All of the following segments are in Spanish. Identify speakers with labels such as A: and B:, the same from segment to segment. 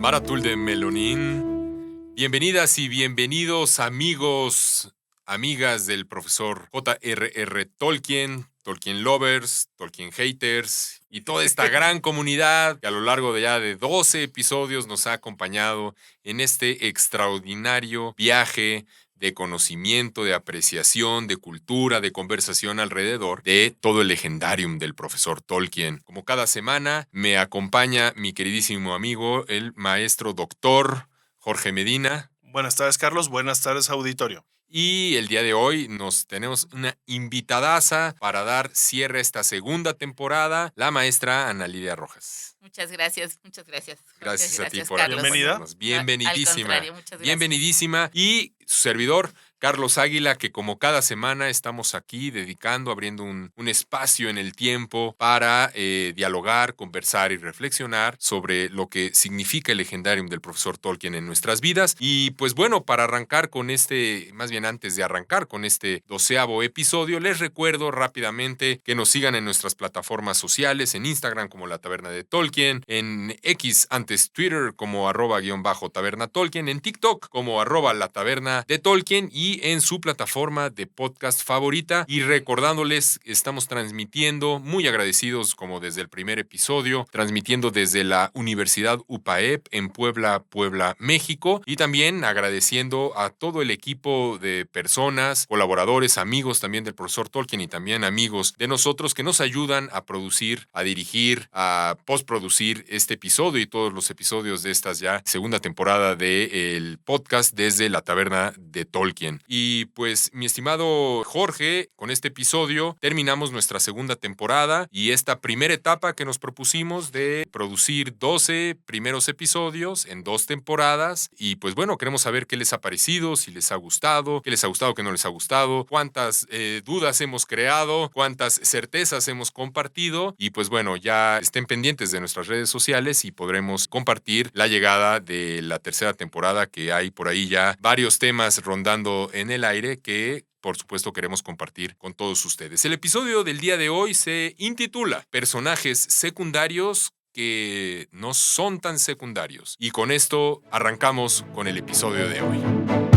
A: Maratul de Melonín. Bienvenidas y bienvenidos amigos, amigas del profesor J.R.R. Tolkien, Tolkien lovers, Tolkien haters y toda esta gran comunidad que a lo largo de ya de 12 episodios nos ha acompañado en este extraordinario viaje de conocimiento, de apreciación, de cultura, de conversación alrededor de todo el legendarium del profesor Tolkien. Como cada semana me acompaña mi queridísimo amigo, el maestro doctor Jorge Medina.
B: Buenas tardes, Carlos. Buenas tardes, auditorio.
A: Y el día de hoy nos tenemos una invitadaza para dar cierre a esta segunda temporada, la maestra Ana Lidia Rojas.
C: Muchas gracias, muchas gracias.
A: Gracias a ti por
C: Carlos.
A: acompañarnos. Bienvenidísima.
C: Al contrario, muchas gracias.
A: Bienvenidísima. Y su servidor, Carlos Águila, que como cada semana estamos aquí dedicando, abriendo un espacio en el tiempo para dialogar, conversar y reflexionar sobre lo que significa el legendarium del profesor Tolkien en nuestras vidas. Y pues bueno, para arrancar con más bien antes de arrancar con este 12º episodio, les recuerdo rápidamente que nos sigan en nuestras plataformas sociales, en Instagram como La Taberna de Tolkien, en X, antes Twitter como @_Taberna Tolkien, en TikTok como @La Taberna de Tolkien y en su plataforma de podcast favorita. Y recordándoles, estamos transmitiendo, muy agradecidos como desde el primer episodio, transmitiendo desde la Universidad UPAEP en Puebla, México, y también agradeciendo a todo el equipo de personas, colaboradores, amigos también del profesor Tolkien y también amigos de nosotros que nos ayudan a producir, a dirigir, a postproducir este episodio y todos los episodios de esta ya segunda temporada del podcast desde la Taberna de Tolkien. Y pues, mi estimado Jorge, con este episodio terminamos nuestra segunda temporada y esta primera etapa que nos propusimos de producir 12 primeros episodios en 2 temporadas. Y pues bueno, queremos saber qué les ha parecido, si les ha gustado, qué les ha gustado, qué no les ha gustado, cuántas dudas hemos creado, cuántas certezas hemos compartido. Y pues bueno, ya estén pendientes de nuestras redes sociales y podremos compartir la llegada de la tercera temporada, que hay por ahí ya varios temas rondando en el aire que por supuesto queremos compartir con todos ustedes. El episodio del día de hoy se intitula Personajes secundarios que no son tan secundarios. Y con esto arrancamos con el episodio de hoy.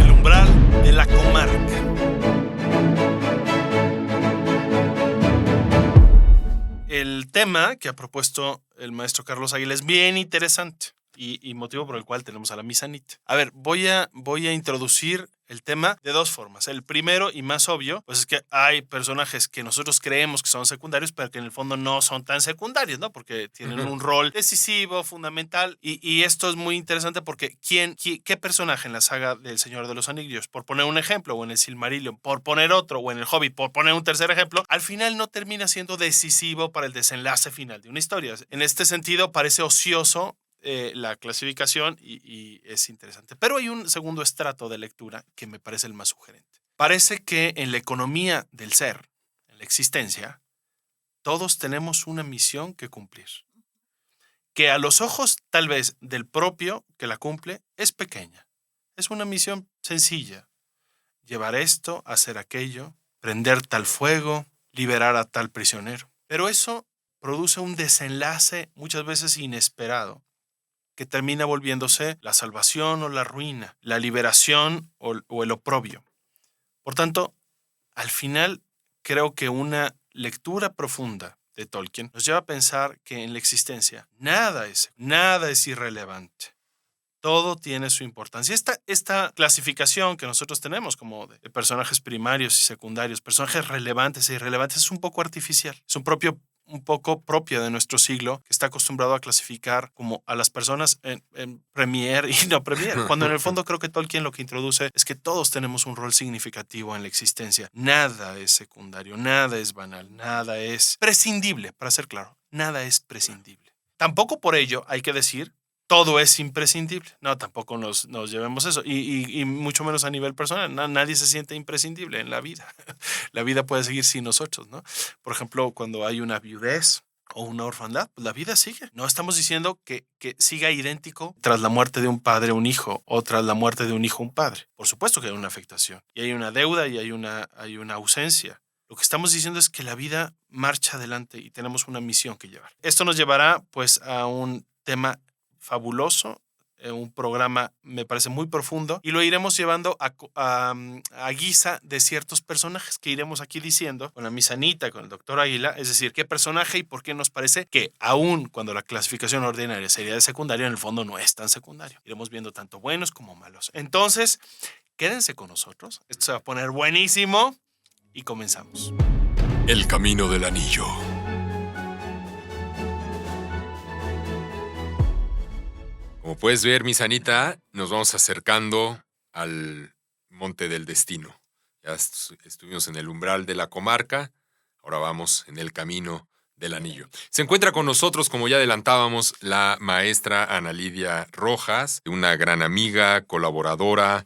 B: El umbral de la comarca. El tema que ha propuesto el maestro Carlos Águila es bien interesante y motivo por el cual tenemos a la misanita. A ver, voy a introducir el tema de 2 formas. El primero y más obvio, pues es que hay personajes que nosotros creemos que son secundarios, pero que en el fondo no son tan secundarios, ¿no? Porque tienen un rol decisivo, fundamental, y esto es muy interesante porque ¿qué personaje en la saga del Señor de los Anillos, por poner un ejemplo, o en el Silmarillion, por poner otro, o en el Hobbit, por poner un tercer ejemplo, al final no termina siendo decisivo para el desenlace final de una historia? En este sentido, parece ocioso la clasificación y es interesante. Pero hay un segundo estrato de lectura que me parece el más sugerente. Parece que en la economía del ser, en la existencia, todos tenemos una misión que cumplir. Que a los ojos, tal vez, del propio que la cumple, es pequeña. Es una misión sencilla. Llevar esto, hacer aquello, prender tal fuego, liberar a tal prisionero. Pero eso produce un desenlace muchas veces inesperado, que termina volviéndose la salvación o la ruina, la liberación o el oprobio. Por tanto, al final, creo que una lectura profunda de Tolkien nos lleva a pensar que en la existencia nada es irrelevante. Todo tiene su importancia. Esta clasificación que nosotros tenemos como de personajes primarios y secundarios, personajes relevantes e irrelevantes, es un poco artificial. Es un poco propia de nuestro siglo, que está acostumbrado a clasificar como a las personas en premier y no premier, cuando en el fondo creo que Tolkien lo que introduce es que todos tenemos un rol significativo en la existencia. Nada es secundario, nada es banal, nada es prescindible, para ser claro, nada es prescindible. Tampoco por ello hay que decir todo es imprescindible. No, tampoco nos llevemos eso. Y mucho menos a nivel personal. Nadie se siente imprescindible en la vida. La vida puede seguir sin nosotros, ¿no? Por ejemplo, cuando hay una viudez o una orfandad, pues la vida sigue. No estamos diciendo que siga idéntico tras la muerte de un padre un hijo o tras la muerte de un hijo un padre. Por supuesto que hay una afectación. Y hay una deuda y hay una ausencia. Lo que estamos diciendo es que la vida marcha adelante y tenemos una misión que llevar. Esto nos llevará pues a un tema fabuloso un programa, me parece muy profundo, y lo iremos llevando a guisa de ciertos personajes que iremos aquí diciendo con la misanita, con el doctor Águila, es decir, qué personaje y por qué nos parece que aún cuando la clasificación ordinaria sería de secundario, en el fondo no es tan secundario. Iremos viendo tanto buenos como malos. Entonces, quédense con nosotros, esto se va a poner buenísimo y comenzamos.
A: El camino del anillo. Como puedes ver, mi Sanita, nos vamos acercando al Monte del Destino. Ya estuvimos en el umbral de la comarca, ahora vamos en el camino del anillo. Se encuentra con nosotros, como ya adelantábamos, la maestra Ana Lidia Rojas, una gran amiga, colaboradora.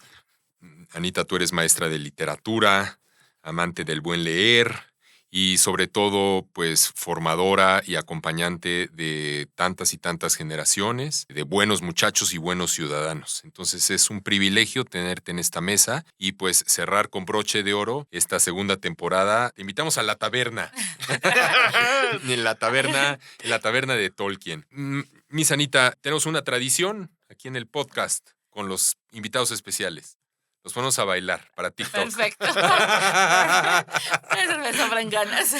A: Anita, tú eres maestra de literatura, amante del buen leer y sobre todo, pues, formadora y acompañante de tantas y tantas generaciones, de buenos muchachos y buenos ciudadanos. Entonces es un privilegio tenerte en esta mesa y pues cerrar con broche de oro esta segunda temporada. Te invitamos a la taberna. en la taberna de Tolkien. Miss Anita, tenemos una tradición aquí en el podcast con los invitados especiales. Los ponemos a bailar para TikTok.
C: Perfecto. Eso me sobran ganas.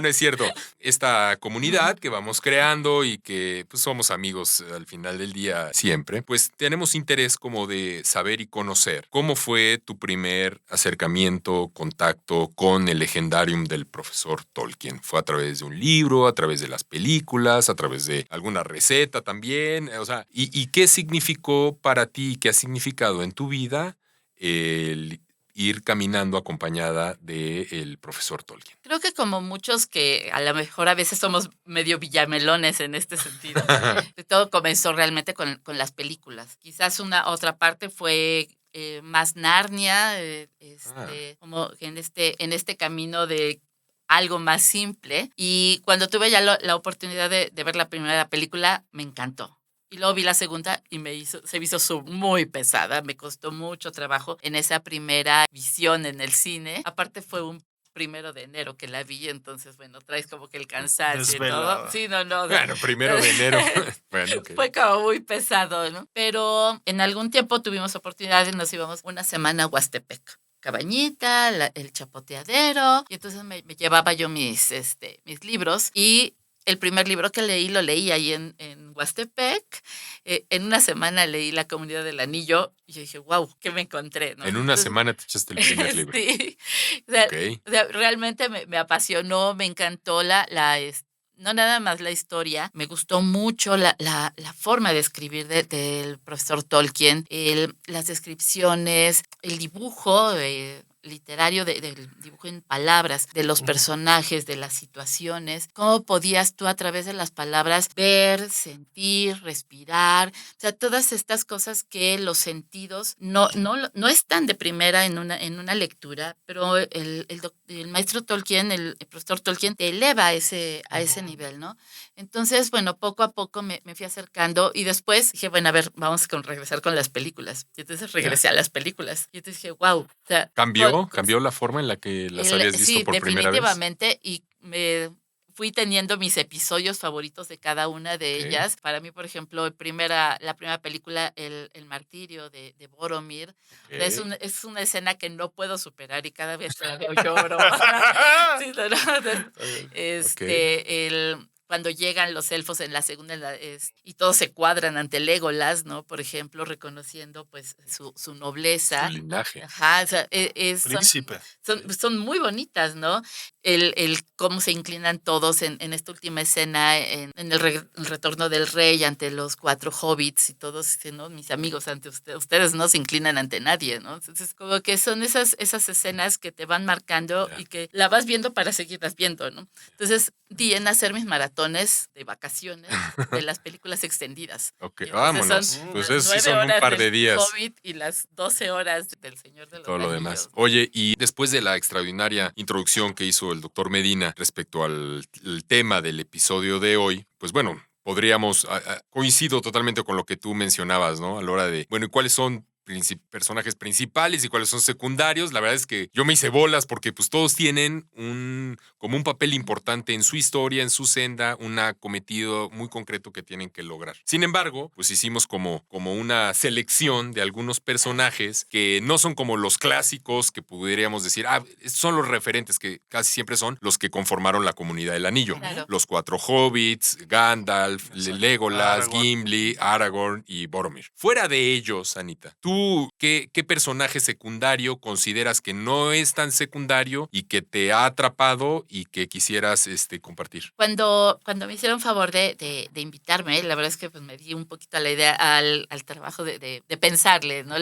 A: No es cierto. Esta comunidad que vamos creando y que pues, somos amigos al final del día siempre, pues tenemos interés como de saber y conocer cómo fue tu primer acercamiento, contacto con el legendarium del profesor Tolkien. ¿Fue a través de un libro, a través de las películas, a través de alguna receta también? O sea, ¿y qué significó para ti, qué ha significado en tu vida el ir caminando acompañada del profesor Tolkien?
C: Creo que como muchos que a lo mejor a veces somos medio villamelones en este sentido, todo comenzó realmente con las películas. Quizás una otra parte fue más Narnia, como en este camino de algo más simple. Y cuando tuve ya la oportunidad de ver la primera película, me encantó. Y luego vi la segunda y se me hizo muy pesada. Me costó mucho trabajo en esa primera visión en el cine. Aparte fue un 1 de enero que la vi, entonces, bueno, traes como que el cansancio
B: Desvelada.
C: y todo. Sí, no.
A: Bueno, 1 de enero. Bueno, okay.
C: Fue como muy pesado, ¿no? Pero en algún tiempo tuvimos oportunidad y nos íbamos una semana a Huastepec. Cabañita, el chapoteadero, y entonces me llevaba yo mis libros y el primer libro que leí, lo leí ahí en Huastepec. En una semana leí La Comunidad del Anillo y yo dije, wow, ¿qué me encontré? ¿No?
A: En una semana te echaste el primer libro.
C: Sí. O sea,
A: Okay.
C: realmente me apasionó, me encantó no nada más la historia, me gustó mucho la forma de escribir del profesor Tolkien, las descripciones, el dibujo literario del dibujo en palabras, de los personajes, de las situaciones, cómo podías tú a través de las palabras ver, sentir, respirar, o sea, todas estas cosas que los sentidos no están de primera en una lectura, pero el maestro Tolkien, el profesor Tolkien, te eleva a ese nivel, ¿no? Entonces, bueno, poco a poco me fui acercando y después dije, bueno, a ver, vamos a regresar con las películas. Y entonces regresé a las películas. Y entonces dije, wow. O sea,
A: ¿Cambió la forma en la que las habías visto por primera vez?
C: Sí, definitivamente. Y me fui teniendo mis episodios favoritos de cada una de ellas. Para mí, por ejemplo, la primera película, El martirio de Boromir, es una escena que no puedo superar y cada vez que la veo lloro. Sí, cuando llegan los elfos en la segunda y todos se cuadran ante Legolas, ¿no? Por ejemplo, reconociendo pues su nobleza.
A: Su linaje.
C: Ajá, o sea,
B: Príncipe.
C: son muy bonitas, ¿no? El cómo se inclinan todos en esta última escena, en el retorno del rey ante los 4 hobbits y todos, ¿no? Mis amigos, ante ustedes no se inclinan ante nadie, ¿no? Entonces, como que son esas escenas que te van marcando y que la vas viendo para seguirlas viendo, ¿no? Entonces, di en hacer mis maratones de vacaciones de las películas extendidas.
A: Ok, vámonos. Pues eso sí son un par de días.
C: Hobbit y las 12 horas del Señor de los
A: Todo lo
C: Anillos.
A: demás. Oye, y después de la extraordinaria introducción que hizo el doctor Medina respecto al tema del episodio de hoy, pues bueno, podríamos, coincido totalmente con lo que tú mencionabas, ¿no? A la hora de, bueno, ¿y cuáles son personajes principales y cuáles son secundarios? La verdad es que yo me hice bolas porque pues todos tienen como un papel importante en su historia, en su senda, un cometido muy concreto que tienen que lograr. Sin embargo, pues hicimos como una selección de algunos personajes que no son como los clásicos que podríamos decir, estos son los referentes, que casi siempre son los que conformaron la Comunidad del Anillo.
C: Claro.
A: Los 4 hobbits, Gandalf, Legolas,
B: Aragorn.
A: Gimli, Aragorn y Boromir. Fuera de ellos, Anita, ¿tú qué personaje secundario consideras que no es tan secundario y que te ha atrapado y que quisieras compartir?
C: Cuando me hicieron favor de invitarme, la verdad es que pues, me di un poquito a la idea, al trabajo de pensarle, ¿no?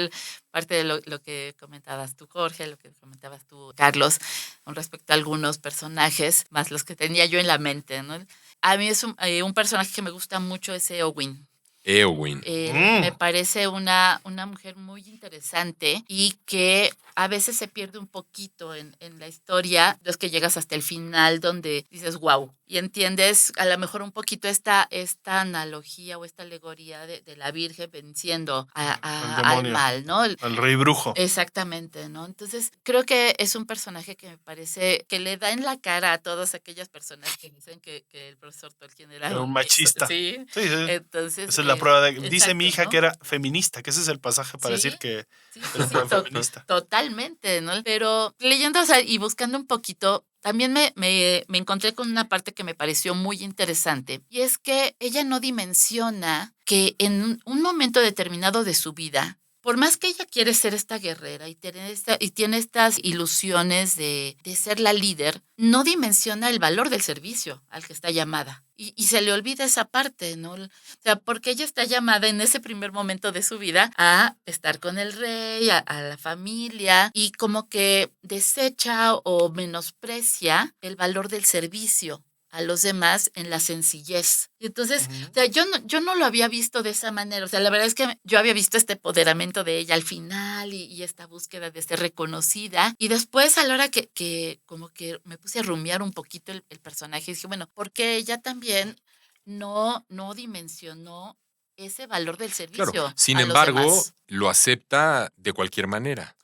C: Parte de lo que comentabas tú, Jorge, lo que comentabas tú, Carlos, con respecto a algunos personajes, más los que tenía yo en la mente, ¿no? A mí es un personaje que me gusta mucho, es Eowyn.
A: Eowyn.
C: Me parece una mujer muy interesante y que a veces se pierde un poquito en la historia, es que llegas hasta el final donde dices wow y entiendes a lo mejor un poquito esta analogía o esta alegoría de la Virgen venciendo al mal, ¿no?
B: Al rey brujo.
C: Exactamente, ¿no? Entonces creo que es un personaje que me parece que le da en la cara a todas aquellas personas que dicen que el profesor Tolkien era
B: Un machista.
C: Sí.
B: Sí.
C: Entonces,
B: Esa es la prueba dice
C: exacto,
B: mi hija,
C: ¿no?
B: que era feminista, que ese es el pasaje para decir que era un buen feminista.
C: Totalmente, ¿no? Pero leyendo, o sea, y buscando un poquito, también me encontré con una parte que me pareció muy interesante, y es que ella no dimensiona que en un momento determinado de su vida, por más que ella quiere ser esta guerrera y tiene estas ilusiones de ser la líder, no dimensiona el valor del servicio al que está llamada. Y se le olvida esa parte, ¿no? O sea, porque ella está llamada en ese primer momento de su vida a estar con el rey, a la familia, y como que desecha o menosprecia el valor del servicio a los demás en la sencillez. Y entonces, o sea, yo no lo había visto de esa manera. O sea, la verdad es que yo había visto este empoderamiento de ella al final y esta búsqueda de ser reconocida. Y después, a la hora que como que me puse a rumiar un poquito el personaje, dije, bueno, porque ella también no dimensionó ese valor del servicio
A: Claro, sin
C: a los
A: embargo,
C: demás.
A: lo acepta de cualquier manera.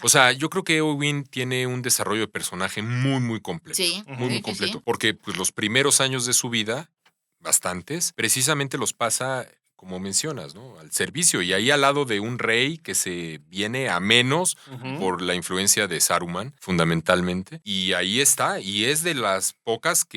A: O sea, yo creo que Eowyn tiene un desarrollo de personaje muy, muy completo.
C: Sí,
A: Muy completo. Porque pues, los primeros años de su vida, bastantes, precisamente los pasa, como mencionas, ¿no? Al servicio. Y ahí al lado de un rey que se viene a menos por la influencia de Saruman, fundamentalmente. Y ahí está. Y es de los pocos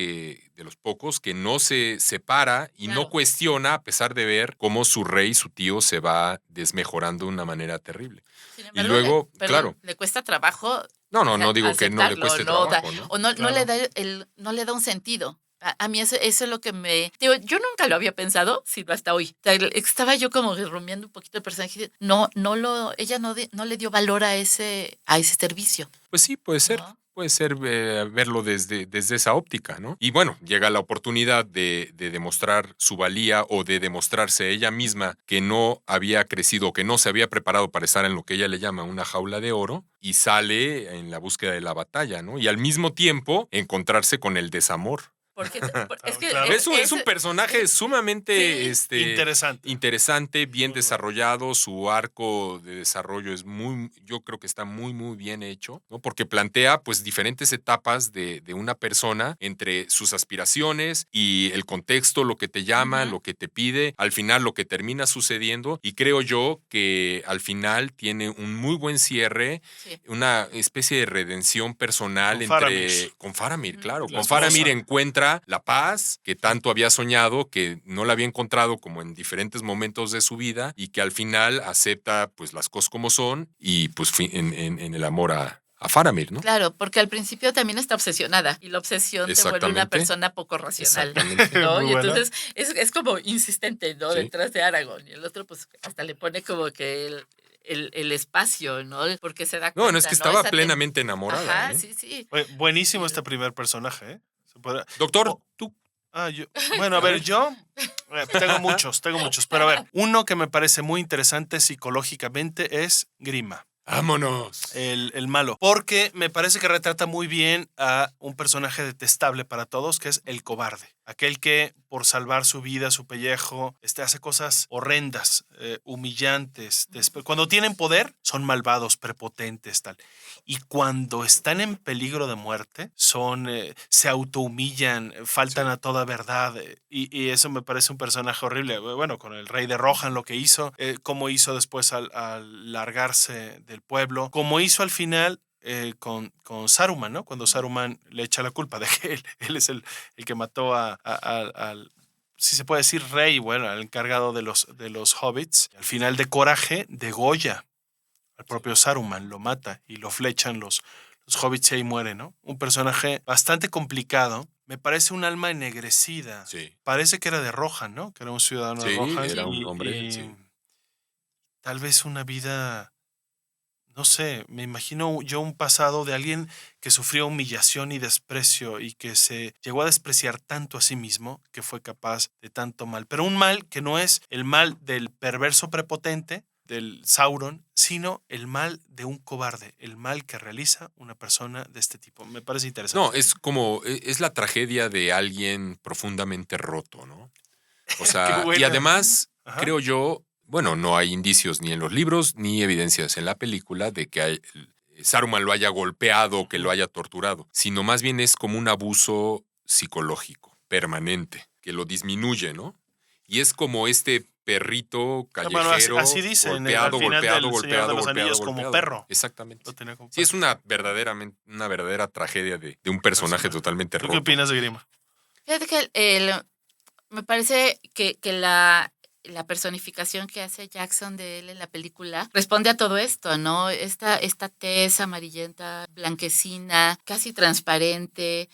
A: que no se separa y no cuestiona, a pesar de ver cómo su rey, su tío, se va desmejorando de una manera terrible.
C: Sin
A: Y
C: embargo,
A: luego, claro.
C: le cuesta trabajo.
A: No digo que no le cueste trabajo, ¿no?
C: O no le da un sentido. A mí eso es lo que digo, yo nunca lo había pensado, sino hasta hoy. O sea, estaba yo como rumiando un poquito el personaje. Ella no le dio valor a ese servicio.
A: Pues sí, puede ser.
C: ¿No?
A: Puede ser verlo desde esa óptica, ¿no? Y bueno, llega la oportunidad de demostrar su valía o de demostrarse ella misma que no había crecido, que no se había preparado para estar en lo que ella le llama una jaula de oro, y sale en la búsqueda de la batalla, ¿no? Y al mismo tiempo encontrarse con el desamor.
C: Porque es que
B: Claro.
A: Es un personaje sumamente interesante, bien
C: Sí.
A: desarrollado. Su arco de desarrollo yo creo que está muy, muy bien hecho, ¿no? Porque plantea pues diferentes etapas de una persona entre sus aspiraciones y el contexto, lo que te llama, lo que te pide, al final lo que termina sucediendo. Y creo yo que al final tiene un muy buen cierre, una especie de redención personal con Faramir, claro. Con Faramir encuentra la paz que tanto había soñado, que no la había encontrado como en diferentes momentos de su vida, y que al final acepta pues las cosas como son y pues en el amor a Faramir, ¿no?
C: Claro, porque al principio también está obsesionada y la obsesión te vuelve una persona poco racional, ¿no? Y entonces es como insistente, ¿no?
A: Sí.
C: Detrás de Aragorn, y el otro pues hasta le pone como que el espacio, ¿no? Porque se da cuenta,
A: No, es que estaba plenamente enamorada.
C: Ajá, sí.
B: Buenísimo este primer personaje, ¿eh?
A: Doctor, tú.
B: Bueno, a ver, yo tengo muchos, pero a ver, uno que me parece muy interesante psicológicamente es Grima.
A: ¡Vámonos!
B: El malo. Porque me parece que retrata muy bien a un personaje detestable para todos, que es el cobarde. Aquel que por salvar su vida, su pellejo, hace cosas horrendas, humillantes. Cuando tienen poder, son malvados, prepotentes, tal. Y cuando están en peligro de muerte, se autohumillan, faltan
A: Sí.
B: a toda verdad. Y eso me parece un personaje horrible. Bueno, con el rey de Rohan lo que hizo, cómo hizo después al largarse del pueblo, cómo hizo al final con Saruman, ¿no? Cuando Saruman le echa la culpa de que él es el que mató al, si se puede decir, rey, bueno, al encargado de los hobbits. Al final, de coraje, degolla al propio Saruman, lo mata y lo flechan los hobbits y ahí muere, ¿no? Un personaje bastante complicado. Me parece un alma ennegrecida.
A: Sí.
B: Parece que era de Rohan, ¿no? Que era un ciudadano de
A: Sí,
B: Rohan.
A: era un
B: y
A: hombre, sí.
B: tal vez una vida, no sé, me imagino yo un pasado de alguien que sufrió humillación y desprecio y que se llegó a despreciar tanto a sí mismo que fue capaz de tanto mal. Pero un mal que no es el mal del perverso prepotente, del Sauron, sino el mal de un cobarde, el mal que realiza una persona de este tipo. Me parece interesante.
A: No, es la tragedia de alguien profundamente roto, ¿no? O sea,
B: Qué buena.
A: y además,
B: Ajá.
A: creo yo, bueno, no hay indicios ni en los libros ni evidencias en la película de que Saruman lo haya golpeado o que lo haya torturado, sino más bien es como un abuso psicológico, permanente, que lo disminuye, ¿no? Y es como este perrito
B: Bueno,
A: callejero,
B: así dice al
A: golpeado,
B: final
A: golpeado,
B: del Señor de
A: golpeado,
B: los
A: golpeado,
B: Anillos, como
A: golpeado.
B: perro.
A: Exactamente.
B: Lo tenía como
A: Sí, es
B: perro.
A: una verdadera tragedia de un personaje totalmente
B: ¿Tú
A: roto.
B: qué opinas de Grima?
C: Fíjate que me parece que la personificación que hace Jackson de él en la película responde a todo esto, ¿no? Esta tez amarillenta, blanquecina, casi transparente,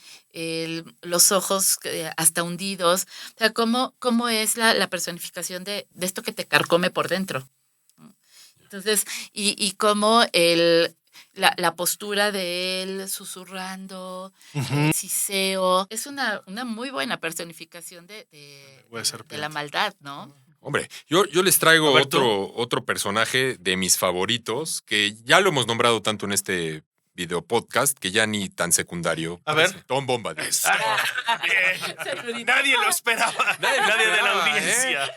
C: los ojos hasta hundidos. O sea, ¿cómo es la personificación de esto que te carcome por dentro? Entonces, y cómo la postura de él susurrando, siseo, es una muy buena personificación de la maldad, ¿no?
A: Hombre, yo les traigo
B: A ver, ¿tú?
A: otro personaje de mis favoritos, que ya lo hemos nombrado tanto en este video podcast, que ya ni tan secundario.
B: A ver.
A: parece. Tom Bombadil.
B: Bien. Nadie lo esperaba. Nadie de la audiencia.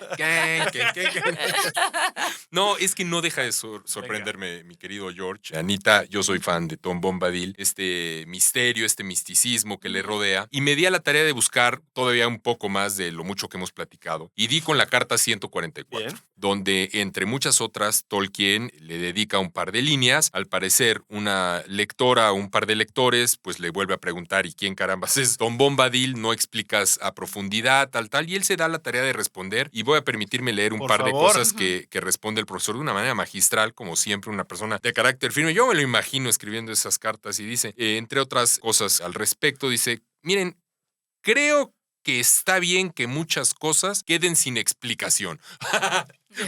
A: No, es que no deja de sorprenderme, mi querido George. Anita, yo soy fan de Tom Bombadil, este misterio, este misticismo que le rodea, y me di a la tarea de buscar todavía un poco más de lo mucho que hemos platicado, y di con la carta 144,
B: Bien.
A: donde, entre muchas otras, Tolkien le dedica un par de líneas. Al parecer, una lectora o un par de lectores, pues le vuelve a preguntar, ¿y quién carambas es Tom Bombadil? No explicas a profundidad, tal, y él se da la tarea de responder, y voy a permitirme leer un
B: Por
A: par de
B: favor.
A: cosas que responde el profesor de una manera magistral, como siempre, una persona de carácter firme. Yo me lo imagino escribiendo esas cartas y dice, entre otras cosas al respecto, dice, miren, creo que está bien que muchas cosas queden sin explicación.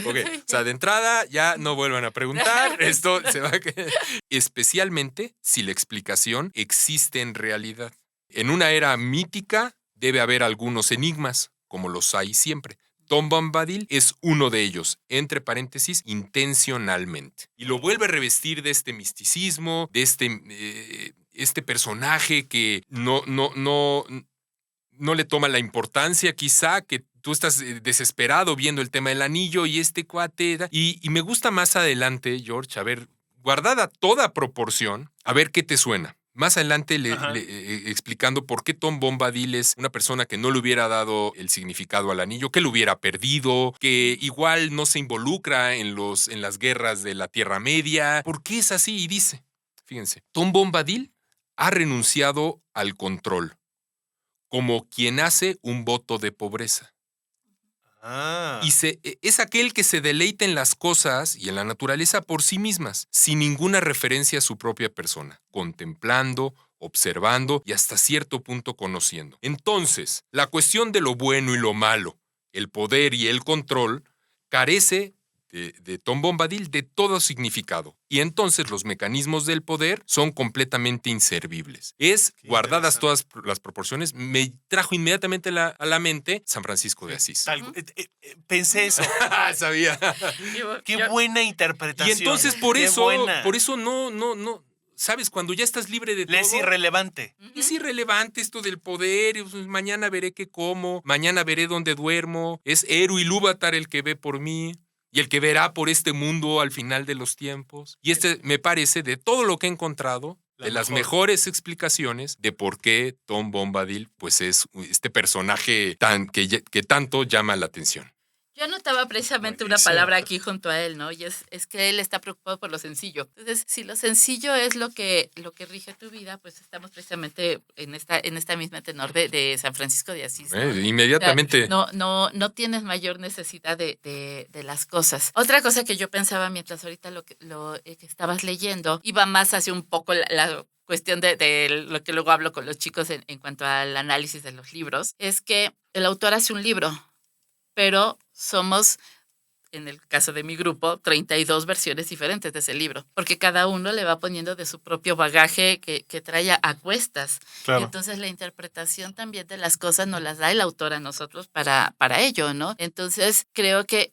A: Ok, o sea, de entrada ya no vuelvan a preguntar, esto se va a quedar. Especialmente si la explicación existe en realidad. En una era mítica debe haber algunos enigmas, como los hay siempre. Tom Bombadil es uno de ellos, entre paréntesis, intencionalmente. Y lo vuelve a revestir de este misticismo, de este personaje que no le toma la importancia quizá, que tú estás desesperado viendo el tema del anillo y este cuate. Y me gusta más adelante, George, a ver, guardada toda proporción, a ver qué te suena. Más adelante explicando por qué Tom Bombadil es una persona que no le hubiera dado el significado al anillo, que lo hubiera perdido, que igual no se involucra en las guerras de la Tierra Media. ¿Por qué es así? Y dice, fíjense, Tom Bombadil ha renunciado al control, como quien hace un voto de pobreza. Y es aquel que se deleita en las cosas y en la naturaleza por sí mismas, sin ninguna referencia a su propia persona, contemplando, observando y hasta cierto punto conociendo. Entonces, la cuestión de lo bueno y lo malo, el poder y el control, carece de Tom Bombadil de todo significado. Y entonces los mecanismos del poder son completamente inservibles. Guardadas todas las proporciones, me trajo inmediatamente a la mente San Francisco de Asís.
B: Pensé eso.
A: Sabía.
B: Qué buena interpretación.
A: Y entonces por eso no. ¿sabes? Cuando ya estás libre de
B: Le es
A: todo.
B: irrelevante.
A: Es irrelevante esto del poder. Pues, mañana veré qué como. Mañana veré dónde duermo. Es Eru Ilúvatar el que ve por mí. Y el que verá por este mundo al final de los tiempos. Y me parece, de todo lo que he encontrado, de las mejores explicaciones de por qué Tom Bombadil pues es este personaje que tanto llama la atención.
C: Yo anotaba precisamente una palabra aquí junto a él, ¿no? Y es que él está preocupado por lo sencillo. Entonces, si lo sencillo es lo que rige tu vida, pues estamos precisamente en esta misma tenor de San Francisco de Asís, ¿no?
A: Inmediatamente.
C: O sea, no tienes mayor necesidad de las cosas. Otra cosa que yo pensaba mientras ahorita lo que estabas leyendo, iba más hacia un poco la cuestión de lo que luego hablo con los chicos en cuanto al análisis de los libros, es que el autor hace un libro, pero somos, en el caso de mi grupo, 32 versiones diferentes de ese libro, porque cada uno le va poniendo de su propio bagaje que trae a cuestas.
B: Claro.
C: Y entonces la interpretación también de las cosas nos las da el autor a nosotros para ello, ¿no? Entonces creo que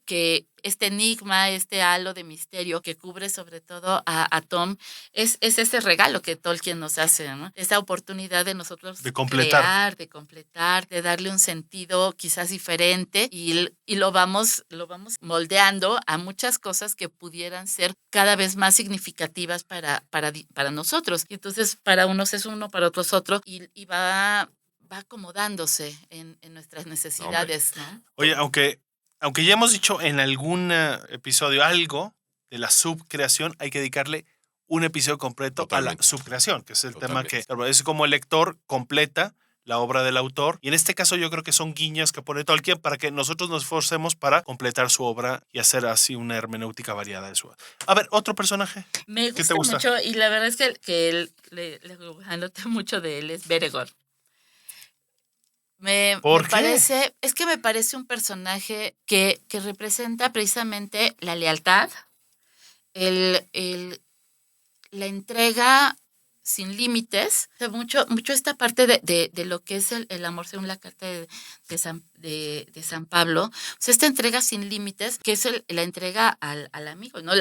C: este enigma, este halo de misterio que cubre sobre todo a Tom, es ese regalo que Tolkien nos hace, ¿no? Esa oportunidad de nosotros
B: de completar,
C: de darle un sentido quizás diferente y lo vamos moldeando a muchas cosas que pudieran ser cada vez más significativas para nosotros. Y entonces para unos es uno, para otros otro, y va acomodándose en nuestras necesidades, ¿no?
B: Oye, aunque ya hemos dicho en algún episodio algo de la subcreación, hay que dedicarle un episodio completo a la subcreación, que es el tema que es como el lector completa la obra del autor. Y en este caso yo creo que son guiños que pone Tolkien para que nosotros nos esforcemos para completar su obra y hacer así una hermenéutica variada de su obra. A ver, otro personaje.
C: Me gusta mucho, y la verdad es que le anoté mucho de él, es Beregor. Me parece un personaje que representa precisamente la lealtad, la entrega sin límites. O sea, mucho esta parte de lo que es el amor según la carta de San Pablo. O sea, esta entrega sin límites, que es la entrega al amigo, ¿no?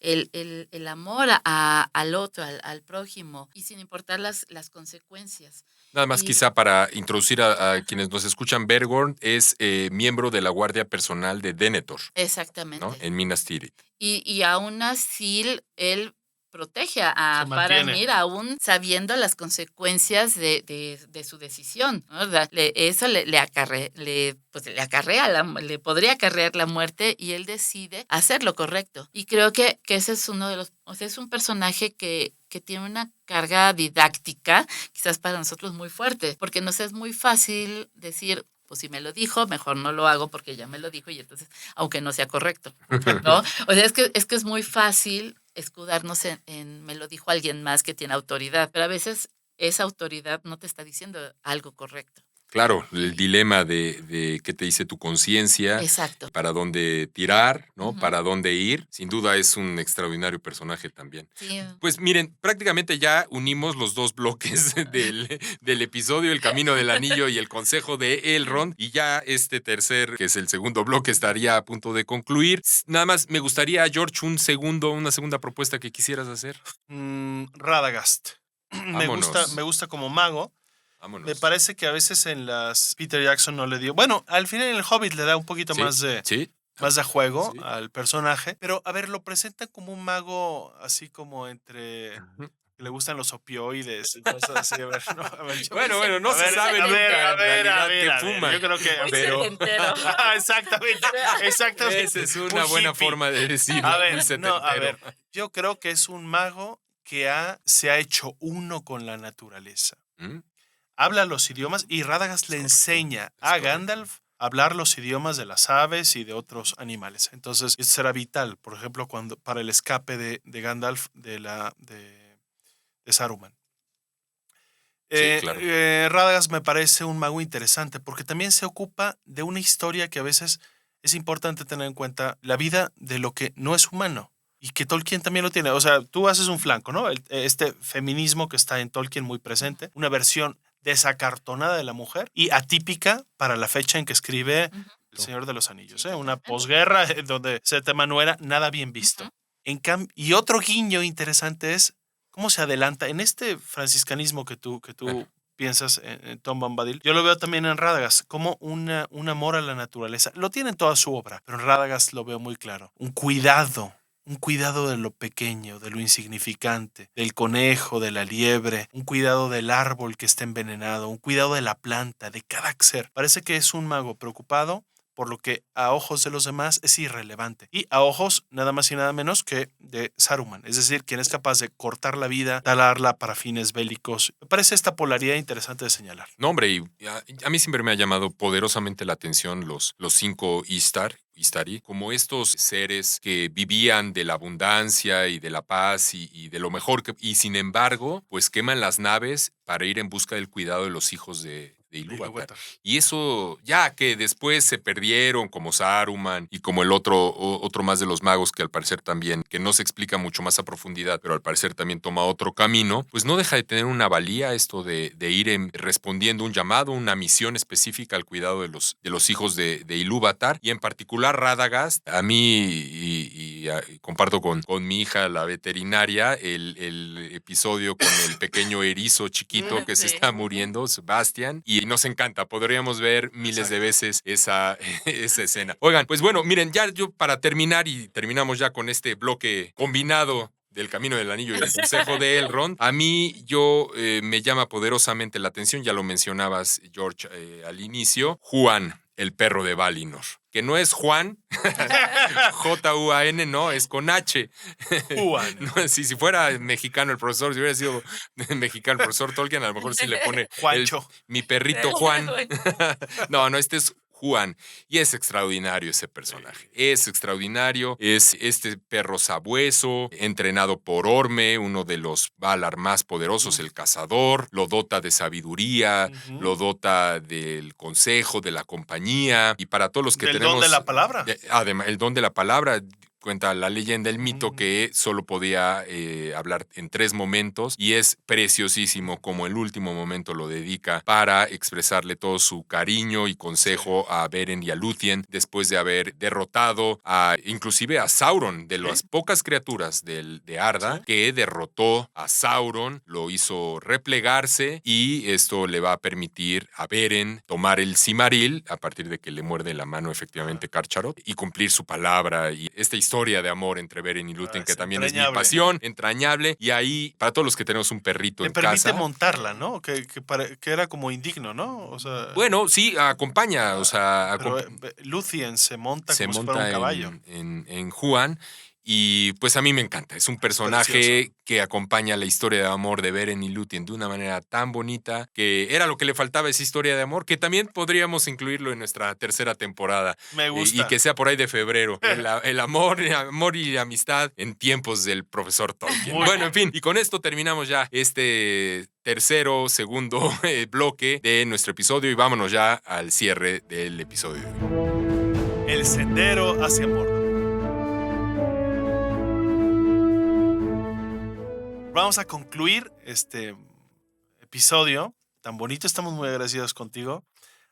C: El amor al otro, al prójimo, y sin importar las consecuencias.
A: Nada más quizá para introducir a quienes nos escuchan, Beregor es miembro de la guardia personal de Denethor.
C: Exactamente.
A: ¿No? En Minas Tirith.
C: Y aún así él protege a Faramir, aún sabiendo las consecuencias de su decisión, ¿no? Eso le podría acarrear la muerte, y él decide hacer lo correcto. Y creo que ese es uno de los, o sea, es un personaje que tiene una carga didáctica, quizás para nosotros muy fuerte, porque nos es muy fácil decir, pues si me lo dijo, mejor no lo hago porque ya me lo dijo, y entonces, aunque no sea correcto, ¿no? O sea, es que es muy fácil escudarnos en me lo dijo alguien más que tiene autoridad, pero a veces esa autoridad no te está diciendo algo correcto.
A: Claro, el dilema de qué te dice tu conciencia.
C: Exacto.
A: Para dónde tirar, ¿no?
C: Uh-huh.
A: Para dónde ir. Sin duda es un extraordinario personaje también.
C: Sí.
A: Pues miren, prácticamente ya unimos los dos bloques del episodio, El Camino del Anillo y El Consejo de Elrond. Y ya este tercer, que es el segundo bloque, estaría a punto de concluir. Nada más me gustaría, George, una segunda propuesta que quisieras hacer.
B: Radagast. Me gusta como mago.
A: Vámonos.
B: Me parece que a veces en las Peter Jackson no le dio. Bueno, al final en el Hobbit le da un poquito más de juego al personaje. Pero, a ver, lo presenta como un mago así como entre. Que le gustan los opioides y cosas así. A ver, no,
A: bueno, no se sabe nunca. A ver, qué fuma.
B: Yo creo que. Exactamente.
A: Esa es una buena forma de decir.
B: A ver, yo creo que es un mago que se ha hecho uno con la naturaleza. Habla los idiomas, y Radagast le enseña a Gandalf a hablar los idiomas de las aves y de otros animales. Entonces, esto será vital, por ejemplo, para el escape de Gandalf de Saruman.
A: Claro.
B: Radagast me parece un mago interesante porque también se ocupa de una historia que a veces es importante tener en cuenta, la vida de lo que no es humano. Y que Tolkien también lo tiene. O sea, tú haces un flanco, ¿no? Este feminismo que está en Tolkien muy presente, una versión desacartonada de la mujer y atípica para la fecha en que escribe El Señor de los Anillos, una posguerra donde ese tema no era nada bien visto. Y otro guiño interesante es cómo se adelanta en este franciscanismo que tú piensas en Tom Bombadil. Yo lo veo también en Radagast como un amor a la naturaleza. Lo tiene en toda su obra, pero en Radagast lo veo muy claro. Un cuidado de lo pequeño, de lo insignificante, del conejo, de la liebre, un cuidado del árbol que está envenenado, un cuidado de la planta, de cada ser. Parece que es un mago preocupado por lo que a ojos de los demás es irrelevante. Y a ojos nada más y nada menos que de Saruman. Es decir, quien es capaz de cortar la vida, talarla para fines bélicos. Me parece esta polaridad interesante de señalar.
A: No, hombre, y a mí siempre me ha llamado poderosamente la atención los 5 Istari, como estos seres que vivían de la abundancia y de la paz y de lo mejor, y sin embargo, pues queman las naves para ir en busca del cuidado de los hijos de Ilúvatar. Y eso, ya que después se perdieron, como Saruman y como el otro más de los magos, que al parecer también, que no se explica mucho más a profundidad, pero al parecer también toma otro camino, pues no deja de tener una valía esto de ir respondiendo un llamado, una misión específica al cuidado de los hijos de Ilúvatar, y en particular Radagast. A mí, y comparto con mi hija, la veterinaria, el episodio con el pequeño erizo chiquito que se está muriendo, Sebastian, y nos encanta. Podríamos ver miles de veces esa escena. Oigan, pues bueno, miren, ya yo para terminar, y terminamos ya con este bloque combinado del Camino del Anillo y el Consejo de Elrond, a mí me llama poderosamente la atención, ya lo mencionabas, George, al inicio, Juan, el perro de Valinor. Que no es Juan, Juan, no, es con H.
B: Juan.
A: No, si fuera mexicano el profesor, si hubiera sido mexicano el profesor Tolkien, a lo mejor sí le pone
B: Juancho.
A: Mi perrito Juan. No, este es Juan. Y es extraordinario ese personaje. Es extraordinario. Es este perro sabueso, entrenado por Orme, uno de los Valar más poderosos, el cazador. Lo dota de sabiduría, lo dota del consejo, de la compañía. Y para todos los que tenemos...
B: El don de la palabra.
A: Además, el don de la palabra. Cuenta la leyenda, el mito, que solo podía hablar en 3 momentos, y es preciosísimo como el último momento lo dedica para expresarle todo su cariño y consejo a Beren y a Lúthien después de haber derrotado inclusive a Sauron, de las pocas criaturas de Arda, que derrotó a Sauron, lo hizo replegarse, y esto le va a permitir a Beren tomar el Silmaril a partir de que le muerde la mano efectivamente Carcharoth y cumplir su palabra. Y esta historia de amor entre Beren y Lúthien, que también es mi pasión, entrañable. Y ahí, para todos los que tenemos un perrito en casa... Le
B: permite montarla, ¿no? Que era como indigno, ¿no? O sea...
A: Bueno, sí, acompaña, o sea...
B: Pero Lúthien se monta como si fuera un caballo.
A: En Juan. Y pues a mí me encanta. Es un personaje que acompaña la historia de amor de Beren y Lúthien de una manera tan bonita, que era lo que le faltaba, esa historia de amor, que también podríamos incluirlo en nuestra 3ª temporada.
B: Me gusta.
A: Y que sea por ahí de febrero. El amor y amistad en tiempos del profesor Tolkien. Bueno, en fin, y con esto terminamos ya este segundo bloque de nuestro episodio, y vámonos ya al cierre del episodio.
B: El sendero hacia Mordor. Vamos a concluir este episodio tan bonito. Estamos muy agradecidos contigo,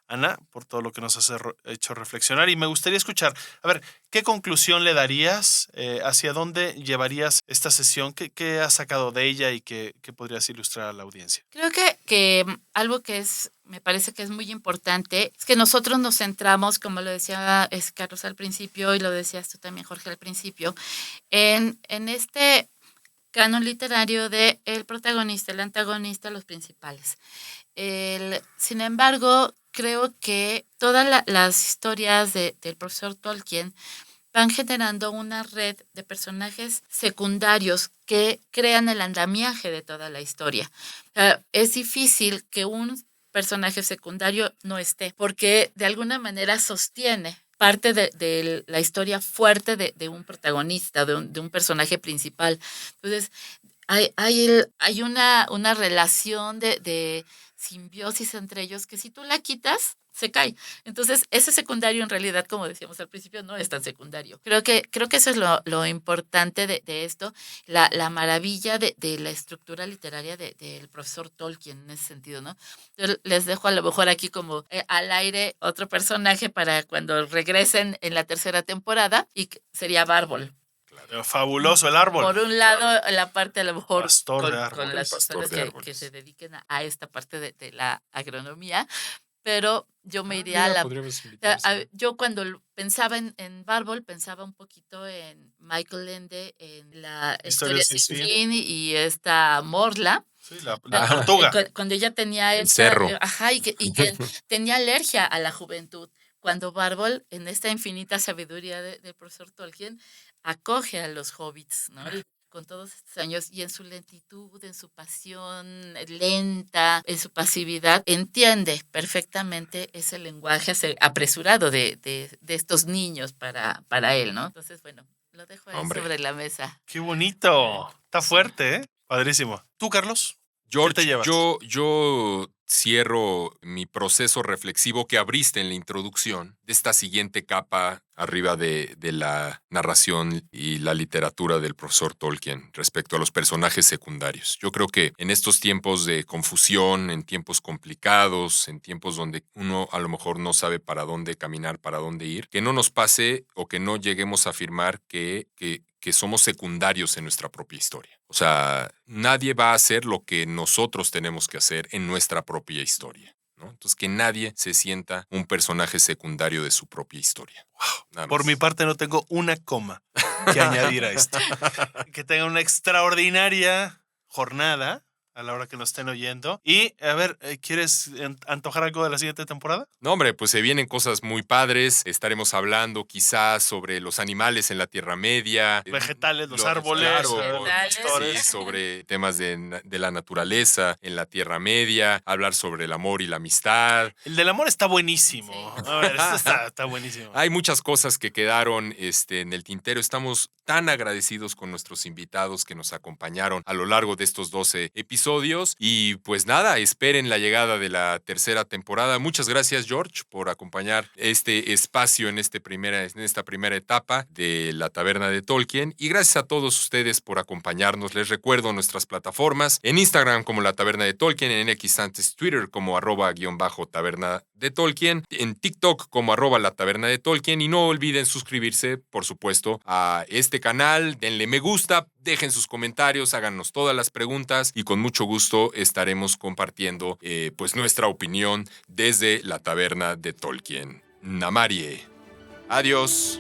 B: Ana, por todo lo que nos has hecho reflexionar. Y me gustaría escuchar, a ver, ¿qué conclusión le darías? ¿Hacia dónde llevarías esta sesión? ¿Qué has sacado de ella y qué podrías ilustrar a la audiencia?
C: Creo que algo que me parece que es muy importante es que nosotros nos centramos, como lo decía Carlos al principio y lo decías tú también, Jorge, al principio, en este canon literario de el protagonista, el antagonista, los principales. Sin embargo, creo que todas las historias del profesor Tolkien van generando una red de personajes secundarios que crean el andamiaje de toda la historia. Es difícil que un personaje secundario no esté, porque de alguna manera sostiene parte de la historia fuerte de un protagonista, de un personaje principal. Entonces, hay una relación de simbiosis entre ellos que si tú la quitas, se cae. Entonces, ese secundario en realidad, como decíamos al principio, no es tan secundario. Creo que eso es lo importante de esto, la maravilla de la estructura literaria del profesor Tolkien en ese sentido, ¿no? Yo les dejo a lo mejor aquí como al aire otro personaje para cuando regresen en la 3ª temporada, y sería Bárbol.
B: Fabuloso el árbol.
C: Por un lado, la parte a lo mejor
B: Pastor de árbol.
C: con las
A: Pastor
C: personas
A: de
C: que
A: árboles.
C: se dediquen a esta parte de la agronomía, pero yo me iría
A: Mira,
C: a la...
A: podríamos
C: o sea,
A: invitar, sí.
C: yo cuando pensaba en Bárbol, pensaba un poquito en Michael Ende, en la
B: Historia
C: historia
B: sin
C: sin
B: fin.
C: fin y esta Morla.
B: Sí, la
A: Ah.
B: tortuga.
C: Cuando ella tenía
A: El
C: esta,
A: cerro.
C: ajá, y que tenía alergia a la juventud. Cuando Bárbol, en esta infinita sabiduría del profesor Tolkien, acoge a los hobbits, ¿no? Con todos estos años y en su lentitud, en su pasión lenta, en su pasividad, entiende perfectamente ese lenguaje apresurado de estos niños para él, ¿no? Entonces, bueno, lo dejo ahí
A: Hombre.
C: sobre la mesa.
B: Qué bonito. Está fuerte, ¿eh? Padrísimo. ¿Tú, Carlos?
A: George,
B: te llevas?
A: yo cierro mi proceso reflexivo que abriste en la introducción de esta siguiente capa arriba de la narración y la literatura del profesor Tolkien respecto a los personajes secundarios. Yo creo que en estos tiempos de confusión, en tiempos complicados, en tiempos donde uno a lo mejor no sabe para dónde caminar, para dónde ir, que no nos pase o que no lleguemos a afirmar que somos secundarios en nuestra propia historia. O sea, nadie va a hacer lo que nosotros tenemos que hacer en nuestra propia historia, ¿no? Entonces, que nadie se sienta un personaje secundario de su propia historia. Nada
B: Por
A: más.
B: mi parte no tengo una coma que añadir a esto. Que tengan una extraordinaria jornada a la hora que nos estén oyendo. Y, a ver, ¿quieres antojar algo de la siguiente temporada?
A: No, hombre, pues se vienen cosas muy padres. Estaremos hablando quizás sobre los animales en la Tierra Media.
B: Vegetales, los
A: Lo-
B: árboles,
A: claro,
C: Vegetales.
B: pastores.
A: sí, sobre temas de la naturaleza en la Tierra Media, hablar sobre el amor y la amistad.
B: El del amor está buenísimo.
C: Sí.
B: A ver, esto está buenísimo.
A: Hay muchas cosas que quedaron en el tintero. Estamos tan agradecidos con nuestros invitados que nos acompañaron a lo largo de estos 12 episodios. Y pues nada, esperen la llegada de la tercera temporada. Muchas gracias, George, por acompañar este espacio en esta primera etapa de la Taberna de Tolkien. Y gracias a todos ustedes por acompañarnos. Les recuerdo nuestras plataformas. En Instagram como La Taberna de Tolkien, en X antes Twitter como @_Taberna de Tolkien, en TikTok como @La Taberna de Tolkien. Y no olviden suscribirse, por supuesto, a este canal. Denle me gusta, dejen sus comentarios, háganos todas las preguntas y con mucho gusto estaremos compartiendo pues nuestra opinión desde La Taberna de Tolkien. Namarie. Adiós.